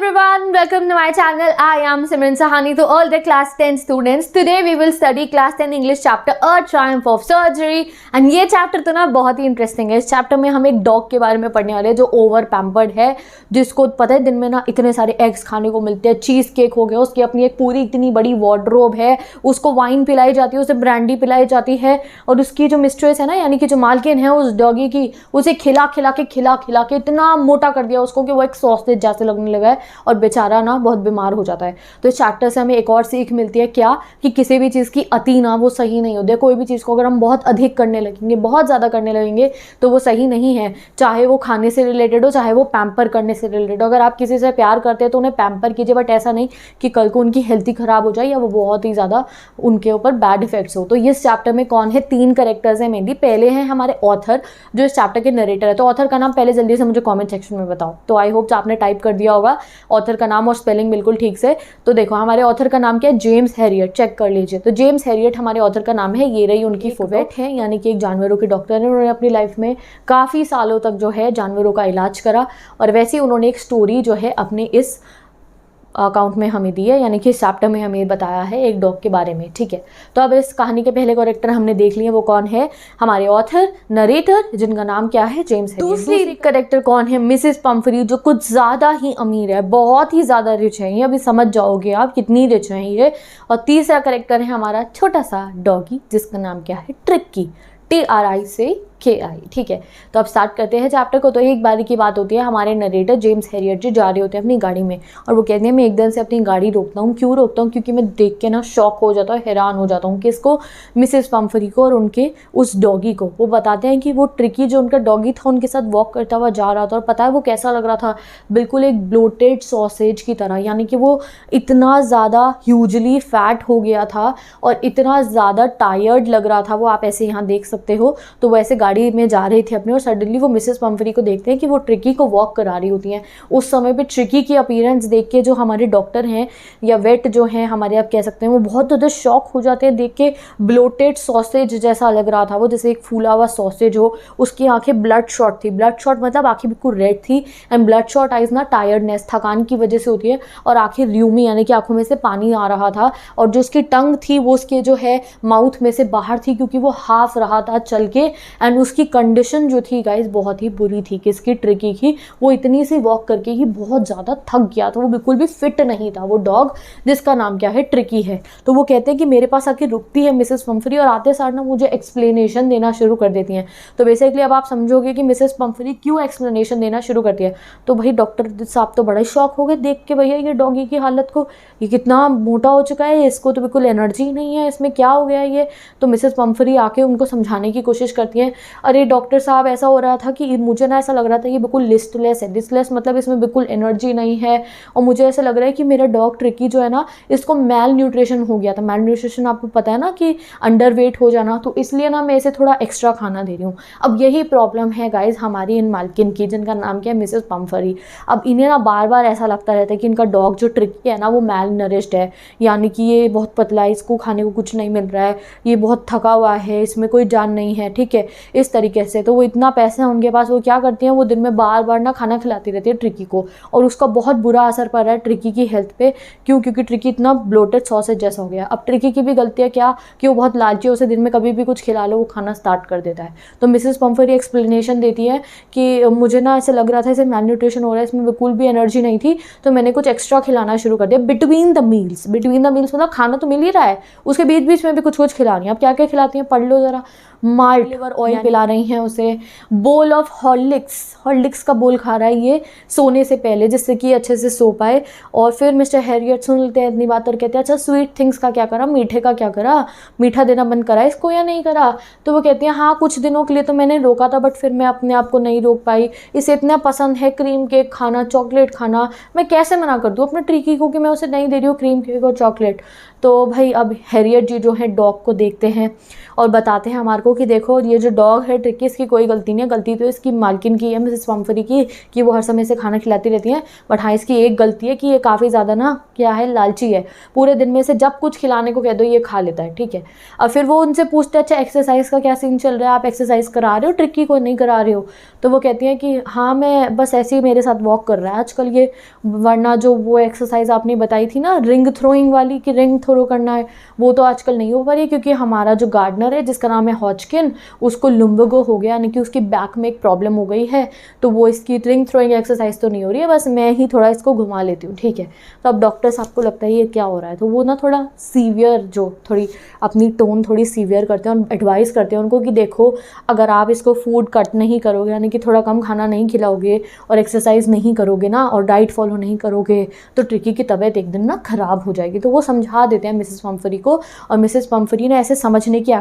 everyone, welcome to my channel. I am Simran Sahani. To all the class 10 students, today we will study class 10 English chapter A Triumph of Surgery. And ये chapter तो ना बहुत ही interesting है. इस chapter में हम एक dog के बारे में पढ़ने वाले हैं जो ओवर पैम्पर्ड है, जिसको पता है दिन में ना इतने सारे एग्स खाने को मिलते हैं. चीज़ केक हो गया, उसकी अपनी एक पूरी इतनी बड़ी वार्डरोब है, उसको वाइन पिलाई जाती है, उसे ब्रांडी पिलाई जाती है, और उसकी जो मिस्ट्रेस है ना, यानी कि जो मालकिन है उस डॉगी की, उसे खिला खिला के इतना मोटा कर दिया उसको कि वो एक सॉसेज जैसे लगने लगा है और बेचारा ना बहुत बीमार हो जाता है. तो इस चैप्टर से हमें एक और सीख मिलती है क्या, कि किसी भी चीज़ की अति ना वो सही नहीं होती है. कोई भी चीज़ को अगर हम बहुत अधिक करने लगेंगे, बहुत ज़्यादा करने लगेंगे, तो वो सही नहीं है. चाहे वो खाने से रिलेटेड हो, चाहे वो पैम्पर करने से रिलेटेड हो. अगर आप किसी से प्यार करते हैं तो उन्हें पैम्पर कीजिए, बट ऐसा नहीं कि कल को उनकी हेल्थ ही ख़राब हो जाए या वो बहुत ही ज़्यादा उनके ऊपर बैड इफेक्ट्स हो. तो इस चैप्टर में कौन है, 3 कैरेक्टर्स हैं मेनली. पहले हैं हमारे ऑथर, जो इस चैप्टर के नरेटर है. तो ऑथर का नाम पहले जल्दी से मुझे कमेंट सेक्शन में बताओ. तो आई होप आपने टाइप कर दिया होगा ऑथर का नाम और स्पेलिंग बिल्कुल ठीक से. तो देखो हमारे ऑथर का नाम क्या है, जेम्स हैरियट. चेक कर लीजिए. तो जेम्स हैरियट हमारे ऑथर का नाम है. ये रही उनकी वेट है, यानी कि एक जानवरों के डॉक्टर है. उन्होंने अपनी लाइफ में काफ़ी सालों तक जो है जानवरों का इलाज करा, और वैसे ही उन्होंने एक स्टोरी जो है अपने इस अकाउंट में हमें दी है, यानी कि इस चैप्टर में हमें बताया है एक डॉग के बारे में. ठीक है, तो अब इस कहानी के पहले कैरेक्टर हमने देख लिए. वो कौन है, हमारे ऑथर नरेटर, जिनका नाम क्या है, जेम्स हैरियट. दूसरी कैरेक्टर कौन है, मिसेस पम्फरी, जो कुछ ज़्यादा ही अमीर है, बहुत ही ज़्यादा रिच है. ये अभी समझ जाओगे आप कितनी रिच है ये. और तीसरा कैरेक्टर है हमारा छोटा सा डॉगी, जिसका नाम क्या है, ट्रिक्की, TRI से KI. ठीक है, तो अब स्टार्ट करते हैं चैप्टर को. तो एक बारी की बात होती है, हमारे नरेटर जेम्स हैरियट जी जा रहे होते हैं अपनी गाड़ी में, और वो कहते हैं मैं एकदम से अपनी गाड़ी रोकता हूँ. क्यों रोकता हूँ, क्योंकि मैं देख के ना शॉक हो जाता हूँ, हैरान हो जाता हूँ कि इसको, मिसेस पम्फरी को और उनके उस डॉगी को. वो बताते हैं कि वो ट्रिकी जो उनका डॉगी था उनके साथ वॉक करता हुआ जा रहा था, और पता है वो कैसा लग रहा था, बिल्कुल एक ब्लोटेड सॉसेज की तरह. यानी कि वो इतना ज़्यादा ह्यूजली फैट हो गया था और इतना ज़्यादा टायर्ड लग रहा था वो. आप ऐसे यहाँ देख सकते हो. तो वैसे गाड़ी में जा रही थी अपने, और सडनली वो मिसेस पम्फरी को देखते हैं कि वो ट्रिकी को वॉक करा रही होती हैं. उस समय पे ट्रिकी की अपीयरेंस देख के जो हमारे डॉक्टर हैं या वेट जो हैं हमारे, आप कह सकते हैं, वो बहुत ज़्यादा शॉक हो जाते हैं देख के. ब्लोटेड सॉसेज जैसा लग रहा था वो, जैसे एक फूला हुआ सॉसेज हो. उसकी आंखें ब्लड शॉट थी. ब्लड शॉट मतलब आंखें बिल्कुल रेड थी. एंड ब्लड शॉट आइज ना टायर्डनेस, थकान की वजह से होती है. और आंखें र्यूमी, यानी कि आंखों में से पानी आ रहा था. और जो उसकी टंग थी वो उसके जो है माउथ में से बाहर थी, क्योंकि वो हाफ रहा था चल के. एंड उसकी कंडीशन जो थी गाइस बहुत ही बुरी थी. किसकी, ट्रिकी की. वो इतनी सी वॉक करके ही बहुत ज़्यादा थक गया था. वो बिल्कुल भी फिट नहीं था वो डॉग, जिसका नाम क्या है, ट्रिकी है. तो वो कहते हैं कि मेरे पास आके रुकती है मिसेस पम्फरी, और आते सार ना मुझे एक्सप्लेनेशन देना शुरू कर देती हैं. तो बेसिकली अब आप समझोगे कि मिसेस पम्फरी क्यों एक्सप्लेनेशन देना शुरू करती है. तो भाई डॉक्टर साहब तो बड़ा ही शॉक हो गए देख के, भैया ये डॉगी की हालत को, ये कितना मोटा हो चुका है, इसको तो बिल्कुल एनर्जी नहीं है, इसमें क्या हो गया है ये. तो मिसेस पम्फरी आके उनको समझाने की कोशिश करती हैं. अरे डॉक्टर साहब, ऐसा हो रहा था कि मुझे ना ऐसा लग रहा था ये बिल्कुल लिस्टलेस है. लिस्टलेस मतलब इसमें बिल्कुल एनर्जी नहीं है, और मुझे ऐसा लग रहा है कि मेरा डॉग ट्रिकी जो है ना, इसको मैल न्यूट्रिशन हो गया था. मैल न्यूट्रिशन आपको पता है ना कि अंडरवेट हो जाना. तो इसलिए ना मैं इसे थोड़ा एक्स्ट्रा खाना दे रही हूँ. अब यही प्रॉब्लम है गाइज हमारी इन मालकिन की, जिनका नाम क्या है, मिसेस पम्फरी. अब इन्हें ना बार बार ऐसा लगता रहता है कि इनका डॉग जो ट्रिकी है ना वो मैल नरिश्ड है, यानी कि ये बहुत पतला है, इसको खाने को कुछ नहीं मिल रहा है, ये बहुत थका हुआ है, इसमें कोई जान नहीं है. ठीक है, इस तरीके से. तो वो इतना पैसे हैं उनके पास, वो क्या करती हैं, वो दिन में बार बार ना खाना खिलाती रहती है ट्रिकी को, और उसका बहुत बुरा असर पड़ रहा है ट्रिकी की हेल्थ पे. क्यों, क्योंकि ट्रिकी इतना ब्लोटेड सॉसेज जैसा हो गया. अब ट्रिकी की भी गलती है क्या, कि वो बहुत लालची है, उसे दिन में कभी भी कुछ खिला लो वो खाना स्टार्ट कर देता है. तो मिसेस पम्फरी एक्सप्लेनेशन देती है कि मुझे ना ऐसे लग रहा था इसे मैल न्यूट्रिशन हो रहा है, इसमें बिल्कुल भी एनर्जी नहीं थी, तो मैंने कुछ एक्स्ट्रा खिलाना शुरू कर दिया between the meals. Between the meals मतलब खाना तो मिल ही रहा है, उसके बीच बीच में भी कुछ कुछ खिला रही हैं. अब क्या क्या खिलाती हैं, पढ़ लो ज़रा. माल्ट लिवर ऑयल पिला रही हैं उसे, बोल ऑफ हॉर्लिक्स का बोल खा रहा है ये सोने से पहले, जिससे कि अच्छे से सो पाए. और फिर मिस्टर हैरियट सुन लेते हैं इतनी बात और कहते हैं अच्छा स्वीट थिंग्स का क्या करा, मीठे का क्या करा, मीठा देना बंद करा इसको या नहीं करा. तो वो कहती हैं हाँ कुछ दिनों के लिए तो मैंने रोका था, बट फिर मैं अपने आप को नहीं रोक पाई. इसे इतना पसंद है क्रीम केक खाना, चॉकलेट खाना, मैं कैसे मना कर दूँ अपने ट्रिकी को कि मैं उसे नहीं दे रही हूँ क्रीम केक और चॉकलेट. तो भाई अब हैरियट जी जो है डॉग को देखते हैं और बताते हैं हमारे को कि देखो ये जो डॉग है ट्रिकी, इसकी कोई गलती नहीं है, गलती तो इसकी मालकिन की है, मिसेस पम्फरी की, कि वो हर समय से खाना खिलाती रहती हैं। बट हाँ, इसकी एक गलती है कि ये काफ़ी ज़्यादा ना क्या है, लालची है। पूरे दिन में से जब कुछ खिलाने को कह दो ये खा लेता है, ठीक है। अब फिर वो उनसे पूछते हैं अच्छा एक्सरसाइज का क्या सीन चल रहा है, आप एक्सरसाइज करा रहे हो ट्रिकी को, नहीं करा रहे हो? तो वो कहती हैं कि हाँ मैं बस ऐसे ही मेरे साथ वॉक कर रहा है आजकल ये, वरना जो वो एक्सरसाइज आपने बताई थी ना रिंग थ्रोइंग वाली, कि रिंग थ्रो करना है, वो तो आजकल नहीं हो पा रही, क्योंकि हमारा जो गार्डनर है जिसका नाम है हॉजकिन, उसको लुम्बगो हो गया, यानी कि उसकी बैक में एक प्रॉब्लम हो गई है, तो वो इसकी रिंग थ्रोइंग एक्सरसाइज तो नहीं हो रही है, बस मैं ही थोड़ा इसको घुमा लेती हूँ, ठीक है। तो अब डॉक्टर साहब को लगता है ये क्या हो रहा है, तो वो ना थोड़ा सीवियर, जो थोड़ी अपनी टोन थोड़ी सीवियर करते हैं और एडवाइस करते हैं उनको कि देखो अगर आप इसको फूड कट नहीं करोगे, यानी कि थोड़ा कम खाना नहीं खिलाओगे और एक्सरसाइज नहीं करोगे ना और डाइट फॉलो नहीं करोगे, तो ट्रिकी की तबीयत एक दिन ना ख़राब हो जाएगी। तो वो समझा देते हैं मिसेस पम्फरी को, और मिसेस पम्फरी ने ऐसे समझने की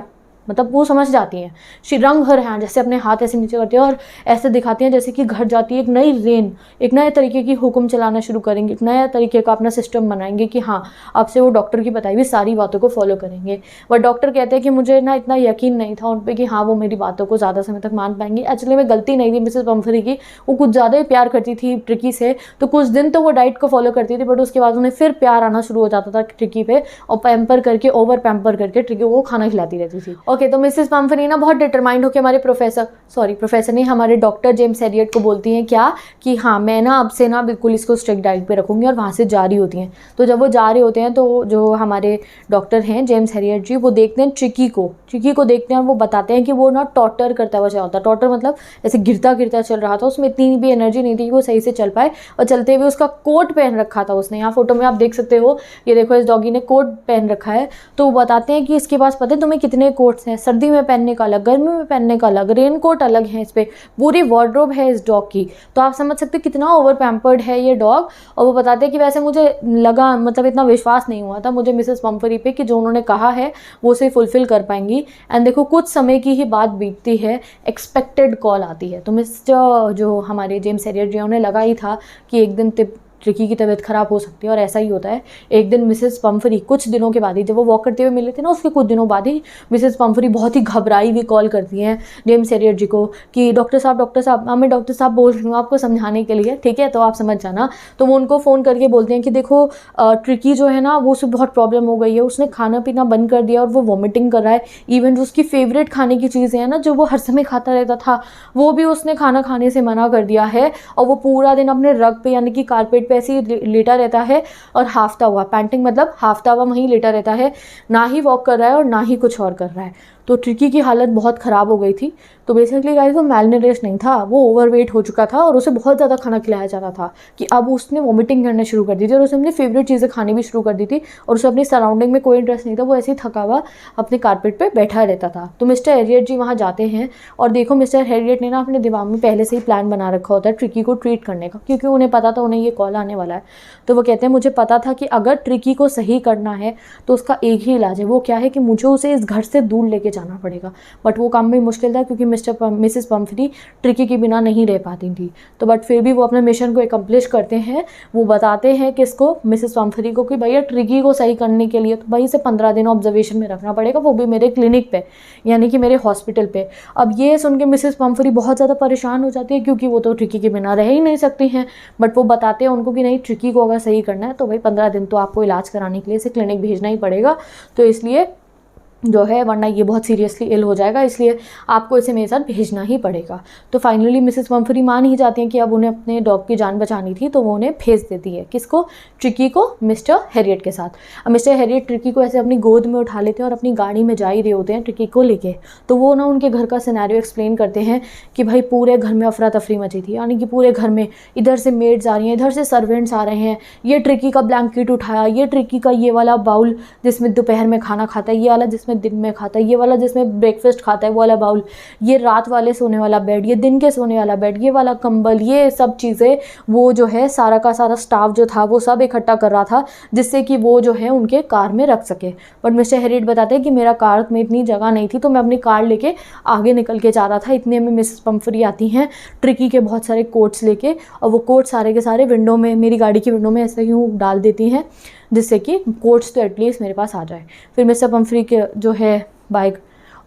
मतलब वो समझ जाती हैं। शी रंग हर हैंड, जैसे अपने हाथ ऐसे नीचे करती है और ऐसे दिखाती हैं जैसे कि घर जाती है एक नई रेन, एक नए तरीके की हुक्म चलाना शुरू करेंगे, एक नया तरीके का अपना सिस्टम बनाएंगे कि हाँ अब से वो डॉक्टर की बताई हुई सारी बातों को फॉलो करेंगे। वह डॉक्टर कहते हैं कि मुझे ना इतना यकीन नहीं था उन पर कि हाँ वो मेरी बातों को ज़्यादा समय तक मान पाएंगे। एक्चुअली में गलती नहीं थी मिसेस पम्फरी की, वो कुछ ज़्यादा ही प्यार करती थी ट्रिकी से, तो कुछ दिन तो वो डाइट को फॉलो करती थी, बट उसके बाद उन्हें फिर प्यार आना शुरू हो जाता था ट्रिकी पे, और पैम्पर करके ओवर पैम्पर करके ट्रिकी को खाना खिलाती रहती थी। ओके, तो मिसेस पम्फरी ना बहुत डिटरमाइंड होकर हमारे प्रोफेसर नहीं, हमारे डॉक्टर जेम्स हैरियट को बोलती हैं क्या कि हाँ मैं ना अब से ना बिल्कुल इसको स्ट्रिक्ट डाइट पे रखूँगी, और वहाँ से जा रही होती हैं। तो जब वो जा रहे होते हैं तो जो हमारे डॉक्टर हैं जेम्स हैरियट जी, वो देखते हैं ट्रिकी को देखते हैं और वो बताते हैं कि वो ना टॉटर करता हुआ चला होता है। टॉटर मतलब ऐसे गिरता गिरता चल रहा था, उसमें इतनी भी एनर्जी नहीं थी कि वो सही से चल पाए, और चलते हुए उसका कोट पहन रखा था उसने। यहाँ फोटो में आप देख सकते हो, ये देखो इस डॉगी ने कोट पहन रखा है। तो वो बताते हैं कि इसके पास पता है तुम्हें कितने कोट्स हैं, सर्दी में पहनने का अलग, गर्मी में पहनने का अलग, रेन कोट अलग है, इस पर पूरी वार्डरोब है इस डॉग की। तो आप समझ सकते हो कितना ओवर पैम्पर्ड है ये डॉग। और वो बताते हैं कि वैसे मुझे लगा, मतलब इतना विश्वास नहीं हुआ था मुझे मिसेस पम्फरी पे कि जो उन्होंने कहा है वो उसे फुलफिल कर पाएंगी। एंड देखो कुछ समय की ही बात बीतती है, एक्सपेक्टेड कॉल आती है। तो मिस्टर जो हमारे जेम्स हैरियट जी उन्हें लगा ही था कि एक दिन ट्रिकी की तबीयत ख़राब हो सकती है, और ऐसा ही होता है। एक दिन मिसेस पम्फरी कुछ दिनों के बाद ही, जब वो वॉक करते हुए मिले थे ना उसके कुछ दिनों बाद ही, मिसेस पम्फरी बहुत ही घबराई हुई कॉल करती हैं जेम्स हैरियट जी को कि डॉक्टर साहब मैं डॉक्टर साहब बोल रही हूँ आपको समझाने के लिए, ठीक है, तो आप समझ जाना। तो वो उनको फ़ोन करके बोलते हैं कि देखो ट्रिकी जो है ना वो उससे बहुत प्रॉब्लम हो गई है, उसने खाना पीना बंद कर दिया और वो वॉमिटिंग कर रहा है। इवन जो उसकी फेवरेट खाने की चीज़ें हैं ना जो वो हर समय खाता रहता था, वो भी उसने खाना खाने से मना कर दिया है, और वो पूरा दिन अपने रग पे यानी कि कारपेट पे ऐसे ही लेटा रहता है और हाफता हुआ, पैंटिंग मतलब हाफता हुआ वहीं लेटा रहता है, ना ही वॉक कर रहा है और ना ही कुछ और कर रहा है। तो ट्रिकी की हालत बहुत ख़राब हो गई थी। तो बेसिकली गाइस वो मैलनरिश नहीं था, वो ओवरवेट हो चुका था और उसे बहुत ज़्यादा खाना खिलाया जा रहा था कि अब उसने वॉमिटिंग करना शुरू कर दी थी, और उसे अपनी फेवरेट चीज़ें खानी भी शुरू कर दी थी, और उसे अपनी सराउंडिंग में कोई इंटरेस्ट नहीं था, वो ऐसे ही थका हुआ अपने कारपेट पे बैठा रहता था। तो मिस्टर हैरियट जी वहाँ जाते हैं, और देखो मिस्टर हैरियट ने ना अपने दिमाग में पहले से ही प्लान बना रखा होता है ट्रिकी को ट्रीट करने का, क्योंकि उन्हें पता था उन्हें ये कॉल आने वाला है। तो वो कहते हैं मुझे पता था कि अगर ट्रिकी को सही करना है तो उसका एक ही इलाज है, वो क्या है कि मुझे उसे इस घर से दूर लेके जाना पड़ेगा। बट वो काम भी मुश्किल था क्योंकि मिसेस पम्फरी ट्रिकी के बिना नहीं रह पाती थी। तो बट फिर भी वो अपने मिशन को एकम्प्लिश करते हैं। वो बताते हैं किसको, मिसेस पम्फरी को, कि भैया ट्रिकी को सही करने के लिए तो भाई इसे 15 दिन ऑब्जर्वेशन में रखना पड़ेगा, वो भी मेरे क्लिनिक पे, यानी कि मेरे हॉस्पिटल पे। अब ये सुन के मिसेस पम्फरी बहुत ज़्यादा परेशान हो जाती है क्योंकि वो तो ट्रिकी के बिना रह ही नहीं सकती हैं। बट वो बताते हैं उनको कि नहीं, ट्रिकी को अगर सही करना है तो भाई 15 दिन तो आपको इलाज कराने के लिए इसे क्लिनिक भेजना ही पड़ेगा, तो इसलिए जो है, वरना ये बहुत सीरियसली इल हो जाएगा, इसलिए आपको इसे मेरे साथ भेजना ही पड़ेगा। तो फाइनली मिसेस पम्फरी मान ही जाती हैं कि अब उन्हें अपने डॉग की जान बचानी थी, तो वो उन्हें भेज देती है। किसको? ट्रिकी को मिस्टर हैरियट के साथ। अब मिस्टर हैरियट ट्रिकी को ऐसे अपनी गोद में उठा लेते हैं और अपनी गाड़ी में जा ही रहे होते हैं ट्रिकी को लेके। तो वो ना उनके घर का सिनेरियो एक्सप्लेन करते हैं कि भाई पूरे घर में अफरा तफरी मची थी, यानी कि पूरे घर में इधर से मेड्स आ रही हैं, इधर से सर्वेंट्स आ रहे हैं, ये ट्रिकी का ब्लैंकेट उठाया, ये ट्रिकी का ये वाला बाउल जिसमें दोपहर में खाना खाता है, ये वाला जिसमें जिसमें दिन में खाता है, ये वाला जिसमें ब्रेकफास्ट खाता है वो वाला बाउल, ये रात वाले सोने वाला बेड, ये दिन के सोने वाला बेड, ये वाला कंबल, ये सब चीज़ें वो जो है सारा का सारा स्टाफ जो था वो सब इकट्ठा कर रहा था जिससे कि वो जो है उनके कार में रख सके। बट मिस्टर हैरियट बताते हैं कि मेरा कार में इतनी जगह नहीं थी तो मैं अपनी कार लेके आगे निकल के जा रहा था। इतने में मिसेस पम्फ्री आती हैं ट्रिकी के बहुत सारे कोट्स लेके, और वो कोट सारे के सारे विंडो में, मेरी गाड़ी की विंडो में ऐसे यूँ डाल देती हैं जिससे कि कोट्स तो एटलीस्ट मेरे पास आ जाए। फिर मिस्टर पम्फ्री के जो है बाइक,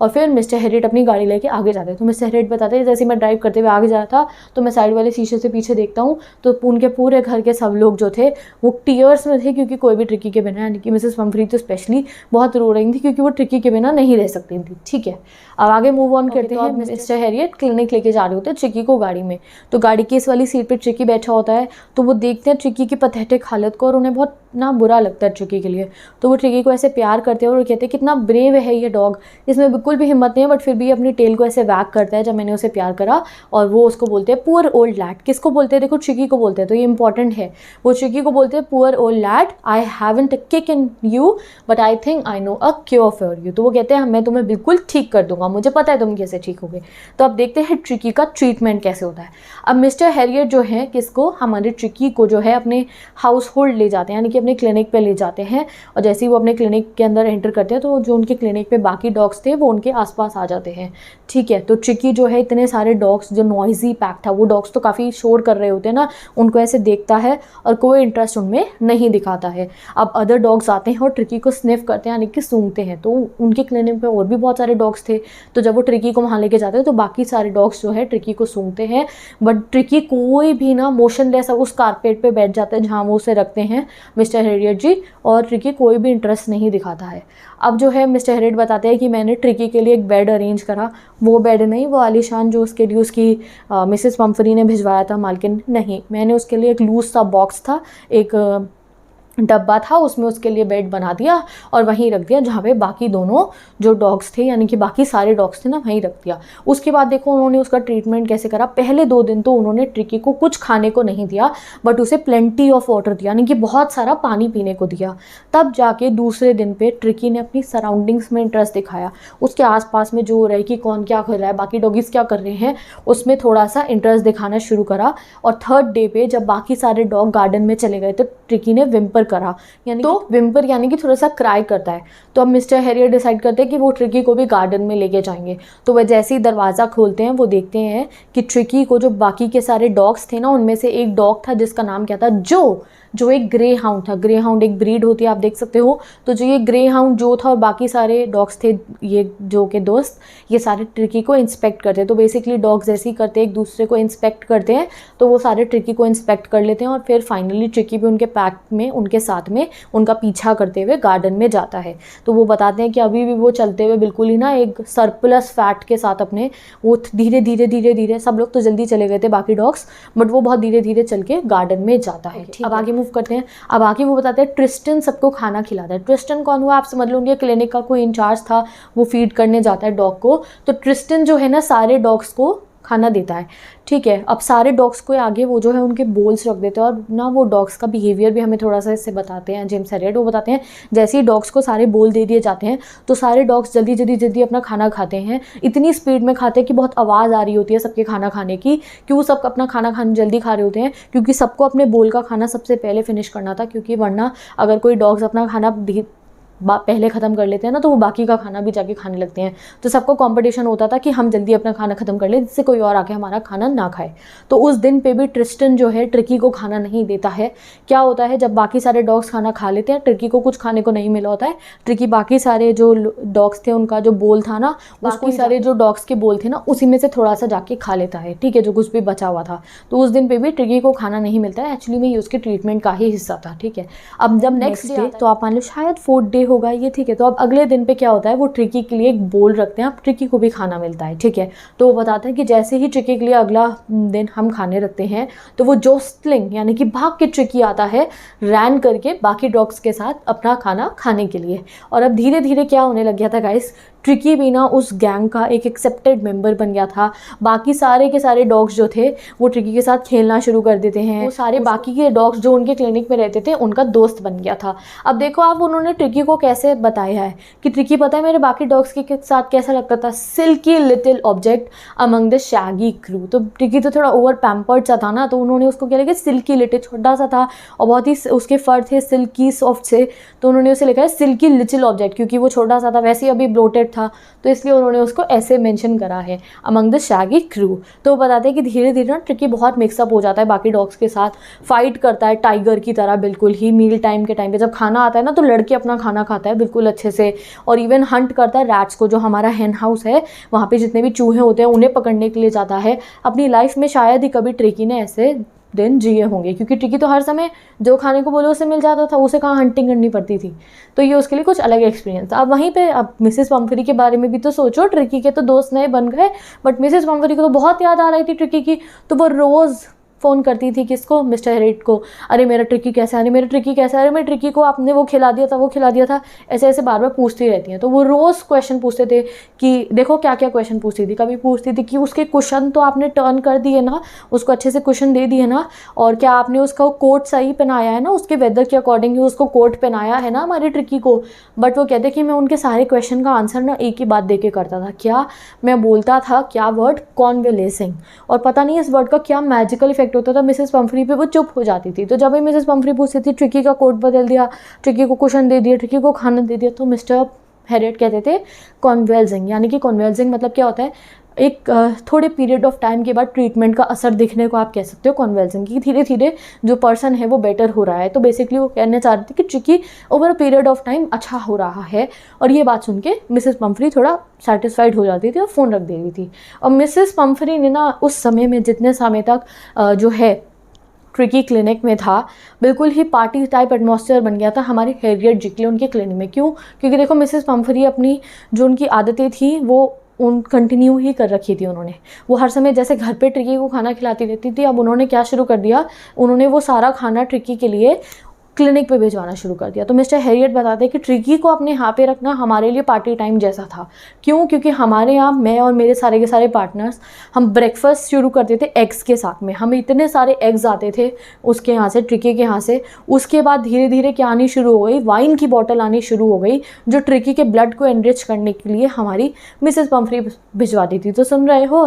और फिर मिस्टर हैरियट अपनी गाड़ी लेके आगे जाते हैं। तो मिस्टर हैरियट बताते हैं जैसे मैं ड्राइव करते हुए आगे जा रहा था तो मैं साइड वाले शीशे से पीछे देखता हूँ तो उनके पूरे घर के सब लोग जो थे वो टीयर्स में थे, क्योंकि कोई भी ट्रिकी के बिना, यानी कि मिसेस पम्फ्री तो स्पेशली बहुत रो रही थी क्योंकि वो ट्रिकी के बिना नहीं रह सकती थी। ठीक है, अब आगे मूव ऑन करते हैं। मिस्टर हैरियट क्लिनिक लेके जा रहे होते हैं ट्रिकी को गाड़ी में, तो गाड़ी की इस वाली सीट पर ट्रिकी बैठा होता है तो वो देखते हैं ट्रिकी की पैथेटिक हालत को और उन्हें बहुत ना बुरा लगता है ट्रिकी के लिए। तो वो ट्रिकी को ऐसे प्यार करते हैं और कहते हैं कितना ब्रेव है ये डॉग, इसमें बिल्कुल भी हिम्मत नहीं है बट फिर भी अपनी टेल को ऐसे वैग करता है जब मैंने उसे प्यार करा। और वो उसको बोलते हैं पुअर ओल्ड लैड। किसको बोलते हैं? देखो ट्रिकी को बोलते हैं, तो ये इंपॉर्टेंट है। वो ट्रिकी को बोलते हैं poor old lad, I haven't a kick in you but I think I know a cure for you. तो वो कहते हैं मैं तुम्हें बिल्कुल ठीक कर दूंगा, मुझे पता है तुम कैसे ठीक होगे। तो अब देखते हैं ट्रिकी का ट्रीटमेंट कैसे होता है। अब मिस्टर हैरियट जो है किसको, हमारे ट्रिकी को जो है अपने हाउस होल्ड ले जाते हैं, यानी कि अपने क्लिनिक पे ले जाते हैं। और जैसे ही वो अपने क्लिनिक के अंदर एंटर करते हैं तो जो उनके क्लिनिक पे बाकी डॉग्स थे वो उनके आसपास आ जाते हैं। ठीक है, तो ट्रिकी जो है इतने सारे डॉग्स, जो नॉइजी पैक था, वो डॉग्स तो काफ़ी शोर कर रहे होते हैं ना, उनको ऐसे देखता है और कोई इंटरेस्ट उनमें नहीं दिखाता है। अब अदर डॉग्स आते हैं और ट्रिकी को स्निफ करते हैं, यानी कि सूंघते हैं। तो उनके क्लिनिक पे और भी बहुत सारे डॉग्स थे, तो जब वो ट्रिकी को वहाँ लेके जाते हैं तो बाकी सारे डॉग्स जो है ट्रिकी को सूंघते हैं। बट ट्रिकी कोई भी ना मोशनलेस उस कारपेट पे बैठ जाता है जहाँ वो उसे रखते हैं मिस्टर हैरियट जी, और ट्रिकी कोई भी इंटरेस्ट नहीं दिखाता है। अब जो है मिस्टर हैरियट बताते हैं कि मैंने ट्रिकी के लिए एक बेड अरेंज करा। वो बेड नहीं, वो आलीशान जो उसके लिए उसकी मिसेस पम्फ्री ने भिजवाया था मालकिन, नहीं, मैंने उसके लिए एक लूज सा बॉक्स था, एक डब्बा था, उसमें उसके लिए बेड बना दिया और वहीं रख दिया जहाँ पे बाकी दोनों जो डॉग्स थे, यानी कि बाकी सारे डॉग्स थे ना, वहीं रख दिया। उसके बाद देखो उन्होंने उसका ट्रीटमेंट कैसे करा। पहले 2 दिन तो उन्होंने ट्रिकी को कुछ खाने को नहीं दिया बट उसे प्लेंटी ऑफ वाटर दिया, यानी कि बहुत सारा पानी पीने को दिया। तब जाके दूसरे दिन पे ट्रिकी ने अपनी सराउंडिंग्स में इंटरेस्ट दिखाया, उसके आसपास में जो हो रहा है कि कौन क्या कर रहा है, बाकी डॉगीज क्या कर रहे हैं, उसमें थोड़ा सा इंटरेस्ट दिखाना शुरू करा। और 3rd डे पे जब बाकी सारे डॉग गार्डन में चले गए तो ट्रिकी ने विम्पर करा, यानी तो विम्पर यानी कि थोड़ा सा क्राई करता है। तो अब मिस्टर हैरियट डिसाइड करते हैं कि वो ट्रिकी को भी गार्डन में लेके जाएंगे। तो वह जैसे ही दरवाज़ा खोलते हैं वो देखते हैं कि ट्रिकी को जो बाकी के सारे डॉग्स थे ना, उनमें से एक डॉग था जिसका नाम क्या था, जो एक ग्रे हाउंड था। ग्रे हाउंड एक ब्रीड होती है, आप देख सकते हो। तो जो ये ग्रे हाउंड जो था और बाकी सारे डॉग्स थे, ये जो के दोस्त, ये सारे ट्रिकी को इंस्पेक्ट करते हैं। तो बेसिकली डॉग्स ऐसे ही करते हैं, एक दूसरे को इंस्पेक्ट करते हैं, तो वो सारे ट्रिकी को इंस्पेक्ट कर लेते हैं और फिर फाइनली ट्रिकी भी उनके पैक में, उनके साथ में उनका पीछा करते हुए गार्डन में जाता है। तो वो बताते हैं कि अभी भी वो चलते हुए बिल्कुल ही ना एक सरप्लस फैट के साथ अपने, वो धीरे धीरे सब लोग तो जल्दी चले गए थे बाकी डॉग्स, बट वो बहुत धीरे धीरे चल के गार्डन में जाता है। अब आगे मूव करते हैं। अब आगे वो बताते हैं ट्रिस्टन सबको खाना खिलाता है। ट्रिस्टन कौन हुआ, आप समझ लो, उनके क्लिनिक का कोई इंचार्ज था, वो फीड करने जाता है डॉग को। तो ट्रिस्टन जो है ना सारे डॉग्स को खाना देता है। ठीक है, अब सारे डॉग्स को आगे वो जो है उनके बोल्स रख देते हैं और ना वो डॉग्स का बिहेवियर भी हमें थोड़ा सा इससे बताते हैं जेम्स हैरियट। वो बताते हैं जैसे ही डॉग्स को सारे बोल दे दिए जाते हैं तो सारे डॉग्स जल्दी अपना खाना खाते हैं। इतनी स्पीड में खाते हैं कि बहुत आवाज़ आ रही होती है सबके खाना खाने की, क्यों सब अपना खाना जल्दी खा रहे होते हैं, क्योंकि सबको अपने बोल का खाना सबसे पहले फिनिश करना था। क्योंकि वरना अगर कोई डॉग्स अपना खाना पहले ख़त्म कर लेते हैं ना तो वो बाकी का खाना भी जाके खाने लगते हैं। तो सबको कंपटीशन होता था कि हम जल्दी अपना खाना ख़त्म कर ले जिससे कोई और आके हमारा खाना ना खाए। तो उस दिन पे भी ट्रिस्टन जो है ट्रिकी को खाना नहीं देता है। क्या होता है, जब बाकी सारे डॉग्स खाना खा लेते हैं, ट्रिकी को कुछ खाने को नहीं मिला होता है। ट्रिकी बाकी सारे जो डॉग्स थे उनका जो बोल था ना, बाकी सारे जो डॉग्स के बोल थे ना, उसी में से थोड़ा सा जाके खा लेता है। ठीक है, जो कुछ भी बचा हुआ था। तो उस दिन पे भी ट्रिकी को खाना नहीं मिलता है। एक्चुअली में ये उसके ट्रीटमेंट का ही हिस्सा था। ठीक है, अब जब नेक्स्ट डे, तो आप मान लो शायद 4th डे होगा ये। ठीक है, तो अब अगले दिन पे क्या होता है, वो ट्रिकी के लिए एक बोल रखते हैं। अब ट्रिकी को भी खाना मिलता है। ठीक है, तो वो बताता है कि जैसे ही ट्रिकी के लिए अगला दिन हम खाने रखते हैं तो वो जोस्टलिंग यानी कि भाग के ट्रिकी आता है रैन करके बाकी डॉग्स के साथ अपना खाना खाने के लिए। और अब धीरे धीरे क्या होने लग गया था गाइस, ट्रिकी भी ना उस गैंग का एक एक्सेप्टेड मेंबर बन गया था। बाकी सारे के सारे डॉग्स जो थे वो ट्रिकी के साथ खेलना शुरू कर देते हैं। वो सारे बाकी के डॉग्स जो उनके क्लिनिक में रहते थे उनका दोस्त बन गया था। अब देखो आप, उन्होंने ट्रिकी को कैसे बताया है कि ट्रिकी पता है मेरे बाकी डॉग्स के साथ कैसा लगता था, silky little object among the shaggy crew. तो ट्रिकी तो थोड़ा ओवर पैम्पर्ड सा था ना, तो उन्होंने उसको क्या लिखा, सिल्की लिटिल, छोटा सा था और बहुत ही उसके फर थे सिल्की सॉफ्ट से, तो उन्होंने उसे लिखा है सिल्की लिटिल ऑब्जेक्ट, क्योंकि वो छोटा सा था, वैसे ही अभी ब्लोटेड था, तो इसलिए उन्होंने उसको ऐसे मेंशन करा है अमंग द शैगी क्रू। तो वो बताते हैं कि धीरे धीरे ना ट्रिकी बहुत मिक्सअप हो जाता है बाकी डॉग्स के साथ, फाइट करता है टाइगर की तरह बिल्कुल ही। मील टाइम के टाइम पे जब खाना आता है ना तो लड़के अपना खाना खाता है बिल्कुल अच्छे से, और इवन हंट करता है रैट्स को, जो हमारा हेन हाउस है वहाँ पे जितने भी चूहे होते हैं उन्हें पकड़ने के लिए जाता है। अपनी लाइफ में शायद ही कभी ट्रिकी ने ऐसे दिन जिए होंगे, क्योंकि ट्रिकी तो हर समय जो खाने को बोले उसे मिल जाता था, उसे कहाँ हंटिंग करनी पड़ती थी, तो ये उसके लिए कुछ अलग एक्सपीरियंस था। अब वहीं पे अब मिसेस पम्फरी के बारे में भी तो सोचो, ट्रिकी के तो दोस्त नए बन गए, बट मिसेस पम्फरी को तो बहुत याद आ रही थी ट्रिकी की, तो वो रोज़ फ़ोन करती थी किसको, मिस्टर हेरियट को, अरे मेरा ट्रिकी कैसा है, अरे मेरा ट्रिकी कैसा है, अरे मेरे ट्रिकी को आपने वो खिला दिया था, वो खिला दिया था, ऐसे ऐसे बार बार पूछती रहती हैं। तो वो रोज़ क्वेश्चन पूछते थे कि देखो क्या क्या क्वेश्चन पूछती थी। कभी पूछती थी कि उसके कुशन तो आपने टर्न कर दिए ना, उसको अच्छे से कुशन दे दिए ना, और क्या आपने उसका कोट सही पहनाया है ना, उसके वेदर के अकॉर्डिंग उसको कोट पहनाया है ना हमारी ट्रिकी को। बट वो कहते कि मैं उनके सारे क्वेश्चन का आंसर ना एक ही बात दे के करता था, क्या मैं बोलता था, क्या वर्ड, कॉन्वेलेसिंग, और पता नहीं इस वर्ड का क्या मैजिकल इफेक्ट होता था मिसेस पम्फरी पे, वो चुप हो जाती थी। तो जब भी मिसेस पम्फरी पूछती थी ट्रिकी का कोट बदल दिया, ट्रिकी को कुशन दे दिया, ट्रिकी को खाना दे दिया, तो मिस्टर हेरियट कहते थे कॉन्वेल्सिंग। यानी कि कॉन्वेल्सिंग मतलब क्या होता है, एक थोड़े पीरियड ऑफ टाइम के बाद ट्रीटमेंट का असर दिखने को आप कह सकते हो कॉन्वेल्सिंग, कि धीरे धीरे जो पर्सन है वो बेटर हो रहा है। तो बेसिकली वो कहना चाह रही थी कि tricky over a period of time अच्छा हो रहा है, और ये बात सुन के मिसेस पम्फरी थोड़ा सेटिस्फाइड हो जाती थी और फ़ोन रख दे रही थी। और मिसेस पम्फरी ने ना उस समय में जितने समय तक जो है ट्रिकी क्लिनिक में था, बिल्कुल ही पार्टी टाइप एटमॉस्फेयर बन गया था हमारे हेरियट जी के लिए उनके क्लिनिक में। क्यों? क्योंकि देखो मिसेस पम्फरी अपनी जो उनकी आदतें थी वो कंटिन्यू ही कर रखी थी उन्होंने। वो हर समय जैसे घर पे ट्रिकी को खाना खिलाती रहती थी, अब उन्होंने क्या शुरू कर दिया, उन्होंने वो सारा खाना ट्रिकी के लिए क्लिनिक पे भिजवाना शुरू कर दिया। तो मिस्टर हेरियट बताते हैं कि ट्रिकी को अपने यहाँ पे रखना हमारे लिए पार्टी टाइम जैसा था। क्यों? क्योंकि हमारे यहाँ मैं और मेरे सारे के सारे पार्टनर्स हम ब्रेकफास्ट शुरू करते थे एग्स के साथ में। हमें इतने सारे एग्स आते थे उसके यहाँ से, ट्रिकी के यहाँ से। उसके बाद धीरे धीरे क्या आनी शुरू हो गई, वाइन की बॉटल आनी शुरू हो गई, जो ट्रिकी के ब्लड को एनरिच करने के लिए हमारी मिसेस पम्फरी भिजवाती थी। तो सुन रहे हो,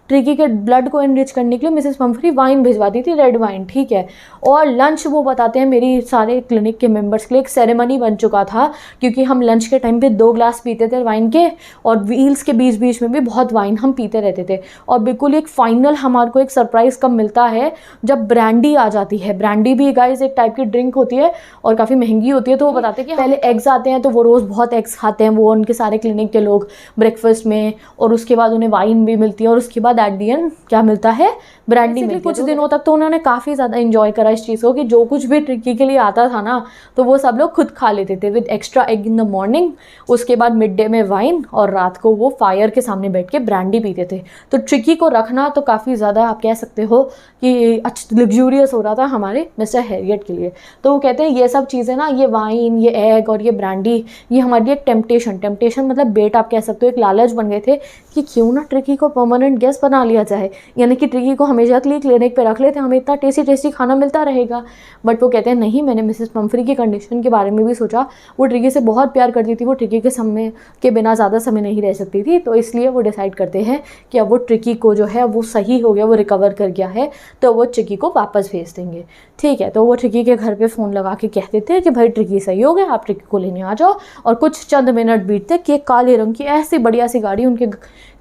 ट्रिकी के ब्लड को एनरिच करने के लिए मिसेस पम्फरी वाइन भिजवाती थी, रेड वाइन, ठीक है। और लंच वो बताते हैं मेरी सारे क्लिनिक के मेंबर्स के लिए एक सेरेमनी बन चुका था, क्योंकि हम लंच के टाइम पे 2 ग्लास पीते थे वाइन के, और व्हील्स के बीच बीच में भी बहुत वाइन हम पीते रहते थे। और बिल्कुल एक फाइनल हमारे को एक सरप्राइज़ कब मिलता है, जब ब्रांडी आ जाती है। ब्रांडी भी गाइस एक टाइप की ड्रिंक होती है और काफ़ी महंगी होती है। तो वो बताते हैं कि पहले एग्स आते हैं, तो वो रोज़ बहुत एग्स खाते हैं वो उनके सारे क्लिनिक के लोग ब्रेकफास्ट में, और उसके बाद उन्हें वाइन भी मिलती है, और उसके बाद एट दी एंड क्या मिलता है, ब्रांडी मिलती है। कुछ दिनों तक तो उन्होंने काफ़ी ज़्यादा इंजॉय करा इस चीज़ को, कि जो कुछ भी ट्रिकी के लिए आता था ना तो वो सब लोग खुद खा लेते थे with extra egg in the morning. उसके बाद मिड डे में वाइन, और रात को वो फायर के सामने बैठ के ब्रांडी पीते थे। तो ट्रिकी को रखना तो काफ़ी ज़्यादा आप कह सकते हो कि अच्छा लग्जूरियस हो रहा था हमारे मिस्टर हेरियट के लिए। तो वो कहते हैं ये सब चीज़ें ना, ये वाइन, ये एग और ये ब्रांडी, ये हमारे लिए एक टेम्पटेशन मतलब बेट आप कह सकते हो, एक लालच बन गए थे कि क्यों ना ट्रिकी को परमानेंट गेस्ट बना लिया जाए, यानी कि ट्रिकी को हमेशा के लिए क्लिनिक पे रख लेते, हमें इतना टेस्टी टेस्टी खाना मिलता रहेगा। बट वो कहते हैं नहीं, मैंने मिसेस पम्फरी की कंडीशन के बारे में भी सोचा। वो ट्रिकी से बहुत प्यार करती थी, वो ट्रिकी के समय के बिना ज़्यादा समय नहीं रह सकती थी, तो इसलिए वो डिसाइड करते हैं कि अब वो ट्रिकी को जो है वो सही हो गया, वो रिकवर कर गया है, तो वो ट्रिकी को वापस भेज देंगे, ठीक है। तो वो ट्रिकी के घर पे फ़ोन लगा के कहते थे कि भाई ट्रिकी सही हो गया, आप ट्रिकी को लेने आ जाओ। और कुछ चंद मिनट बीतते कि एक काले रंग की ऐसी बढ़िया सी गाड़ी उनके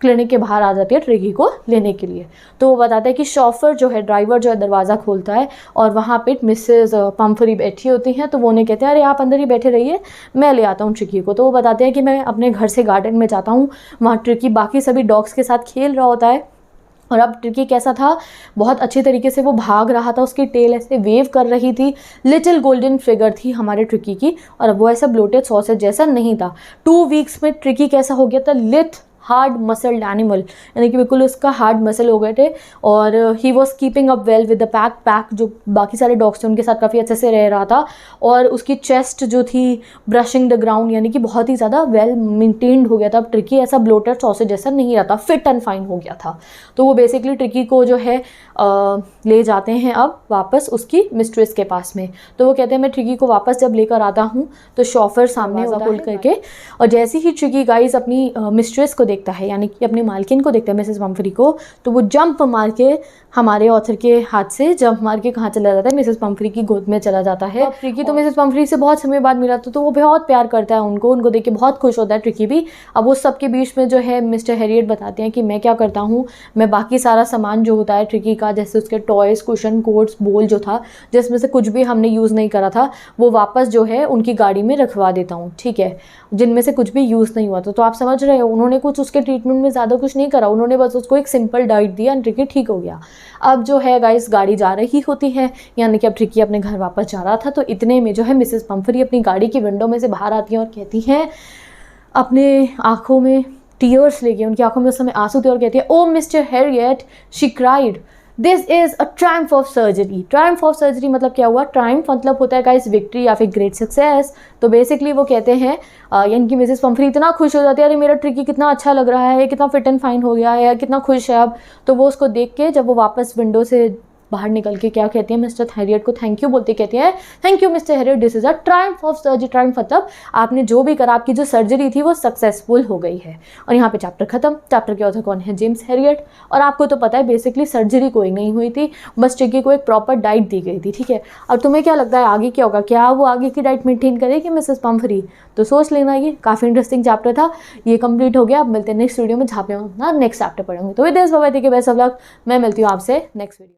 क्लिनिक के बाहर आ जाती है ट्रिकी को लेने के लिए। तो वो बताता है कि शॉफर जो है, ड्राइवर जो है, दरवाज़ा खोलता है और वहाँ पे मिसेस पम्फरी बैठी होती हैं। तो वो उन्हें कहते हैं अरे आप अंदर ही बैठे रहिए, मैं ले आता हूँ ट्रिकी को। तो वो बताते हैं कि मैं अपने घर से गार्डन में जाता हूँ, वहाँ ट्रिकी बाकी सभी डॉग्स के साथ खेल रहा होता है। और अब ट्रिकी कैसा था, बहुत अच्छी तरीके से वो भाग रहा था, उसकी टेल ऐसे वेव कर रही थी, लिटिल गोल्डन फिगर थी हमारे ट्रिकी की। और अब वो ऐसा ब्लोटेड सॉसेज जैसा नहीं था। 2 वीक्स में ट्रिकी कैसा हो गया था, लिथ हार्ड मसल्ड एनिमल, यानी कि बिल्कुल उसका हार्ड मसल हो गए थे। और he was keeping up well with the pack जो बाकी सारे डॉग्स थे उनके साथ काफ़ी अच्छे से रह रहा था। और उसकी चेस्ट जो थी ब्रशिंग द ग्राउंड, यानी कि बहुत ही ज़्यादा वेल मेंटेन्ड हो गया था। ट्रिकी ऐसा ब्लोटेड सॉसेज जैसा नहीं रहता, फिट एंड फाइन हो गया था। तो वो बेसिकली ट्रिकी को जो है ले जाते हैं अब वापस उसकी मिस्ट्रेस के पास में। तो वो कहते हैं मैं ट्रिकी को वापस जब लेकर आता हूँ तो शॉफर सामने खोल करके, और जैसे ही ट्रिकी गाइस अपनी मिस्ट्रेस को देखता है, यानी कि अपनी मालकिन को देखता है मिसेस पम्फ्री को, तो वो जंप मार के हमारे ऑथर के हाथ से जंप मार के कहाँ चला जाता है, मिसेस पम्फ्री की गोद में चला जाता है। ट्रिकी तो मिसेस पम्फ्री से बहुत समय बाद मिला तो वो बहुत प्यार करता है उनको देख के बहुत खुश होता है ट्रिकी भी। अब वो सबके बीच में जो है मिस्टर हैरियट बताते हैं कि मैं क्या करता हूँ, मैं बाकी सारा सामान जो होता है ट्रिकी का, जैसे उसके टॉयज़, कुशन, कोट्स, बोल जो था जिसमें से कुछ भी हमने यूज़ नहीं करा था, वो वापस जो है उनकी गाड़ी में रखवा देता हूँ, ठीक है, जिनमें से कुछ भी यूज़ नहीं हुआ था। तो आप समझ रहे हो उन्होंने कुछ उसके ट्रीटमेंट में ज़्यादा कुछ नहीं करा, उन्होंने बस उसको एक सिंपल डाइट दिया एंड ट्रिकी ठीक हो गया। अब जो है गाइस गाड़ी जा रही होती है, यानी कि अब ट्रिकी अपने घर वापस जा रहा था। तो इतने में जो है मिसेस पम्फ्री अपनी गाड़ी की विंडो में से बाहर आती हैं और कहती हैं, अपने आँखों में टीयर्स लेके, उनकी आंखों में उस समय आंसू थे, और कहती है, oh mister Harriet, she cried, this is a triumph of surgery. Triumph of surgery मतलब क्या हुआ, ट्रायम्फ मतलब होता है गाइस विक्ट्री या फिर ग्रेट सक्सेस। तो बेसिकली वो कहते हैं, यानी कि मिसेस पम्फ्री इतना खुश हो जाती है, अरे मेरा ट्रिकी कितना अच्छा लग रहा है, कितना फिट एंड फाइन हो गया है, कितना खुश है अब। तो वो उसको देख के जब वो वापस विंडो से बाहर निकल के क्या कहती है, मिस्टर हैरियट को थैंक यू बोलती कहती है, thank you mister Harriet, this is a triumph of surgery. Triumph मतलब आपने जो भी करा, आपकी जो सर्जरी थी वो सक्सेसफुल हो गई है। और यहाँ पे चैप्टर खत्म। चैप्टर के ऑथर कौन है, जेम्स हैरियट। और आपको तो पता है बेसिकली सर्जरी कोई नहीं हुई थी, बस ट्रिकी को एक प्रॉपर डाइट दी गई थी, ठीक है। और तुम्हें क्या लगता है आगे क्या होगा, क्या वो आगे की डाइट मेंटेन करेगी मिसेस पम्फ्री? तो सोच लेना, ये काफ़ी इंटरेस्टिंग चैप्टर था, ये कंप्लीट हो गया। अब मिलते हैं नेक्स्ट वीडियो में, जहाँ पे हम नेक्स्ट चैप्टर पढ़ेंगे। तो with this bye, take care, best of luck. मैं मिलती हूँ आपसे नेक्स्ट वीडियो।